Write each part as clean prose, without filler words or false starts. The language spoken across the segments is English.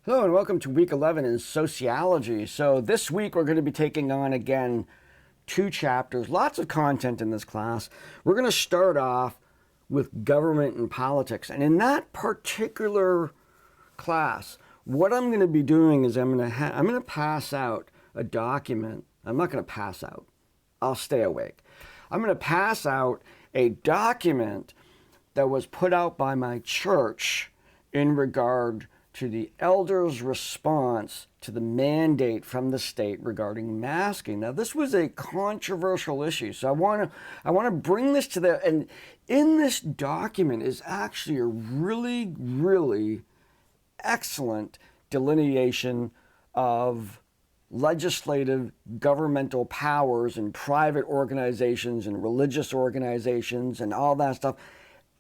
Hello and welcome to week 11 in sociology. So this week we're going to be taking on again 2 chapters, lots of content in this class. We're going to start off with government and politics. And in that particular class, what I'm going to be doing is I'm going to pass out a document. I'm not going to pass out. I'll stay awake. I'm going to pass out a document that was put out by my church in regard to the elders' response to the mandate from the state regarding masking. Now, this was a controversial issue, so I want to bring this to the, and in this document is actually a really, really excellent delineation of legislative governmental powers and private organizations and religious organizations and all that stuff.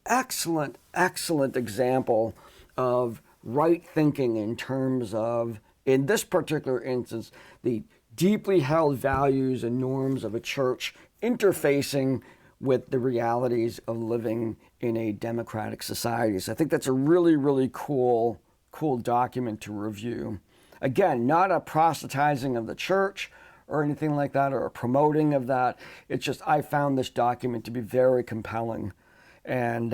Excellent, excellent example of right thinking in terms of, in this particular instance, the deeply held values and norms of a church interfacing with the realities of living in a democratic society. So I think that's a really, really cool document to review. Again, not a proselytizing of the church or anything like that, or a promoting of that. It's just I found this document to be very compelling, and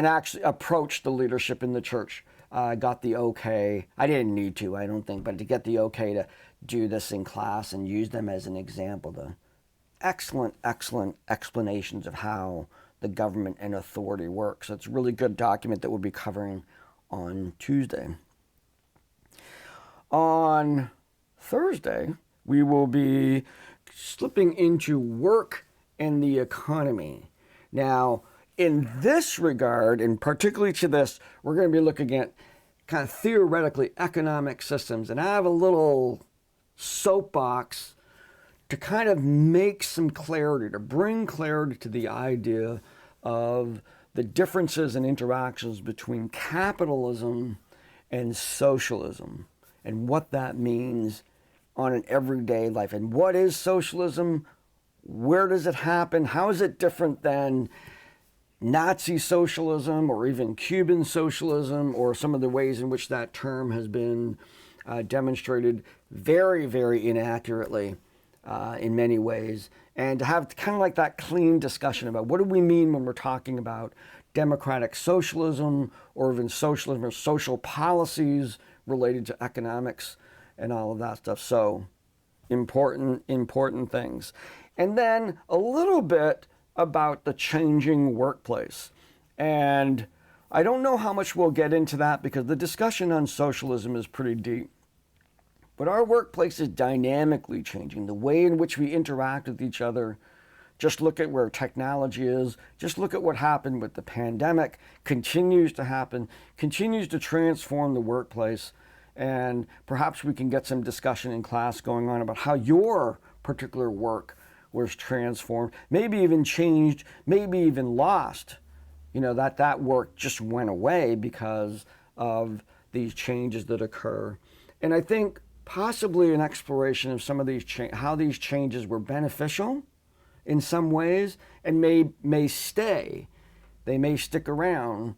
actually approached the leadership in the church. Got the okay. I didn't need to, I don't think, but to get the okay to do this in class and use them as an example. The excellent, excellent explanations of how the government and authority works. So it's a really good document that we'll be covering on Tuesday. On Thursday, we will be slipping into work and the economy. Now, in this regard, and particularly to this, we're going to be looking at kind of theoretically economic systems. And I have a little soapbox to kind of make some clarity, to bring clarity to the idea of the differences and interactions between capitalism and socialism, and what that means on an everyday life. And what is socialism? Where does it happen? How is it different than Nazi socialism or even Cuban socialism, or some of the ways in which that term has been demonstrated very, very inaccurately in many ways, and to have kind of like that clean discussion about what do we mean when we're talking about democratic socialism, or even socialism or social policies related to economics and all of that stuff. So important things. And then a little bit about the changing workplace. And I don't know how much we'll get into that because the discussion on socialism is pretty deep. But our workplace is dynamically changing. The way in which we interact with each other, just look at where technology is, just look at what happened with the pandemic, continues to happen, continues to transform the workplace. And perhaps we can get some discussion in class going on about how your particular work was transformed, maybe even changed, maybe even lost. You know, that work just went away because of these changes that occur. And I think possibly an exploration of some of these how these changes were beneficial in some ways and may stay. They may stick around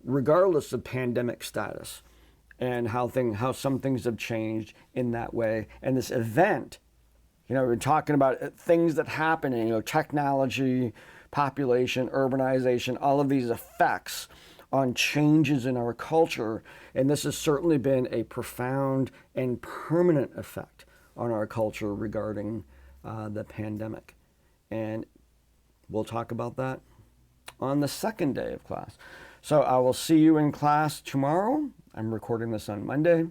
regardless of pandemic status, and how some things have changed in that way. And this event, you know, we're talking about things that happen, you know, technology, population, urbanization, all of these effects on changes in our culture. And this has certainly been a profound and permanent effect on our culture regarding the pandemic. And we'll talk about that on the second day of class. So I will see you in class tomorrow. I'm recording this on Monday.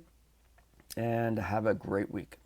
And have a great week.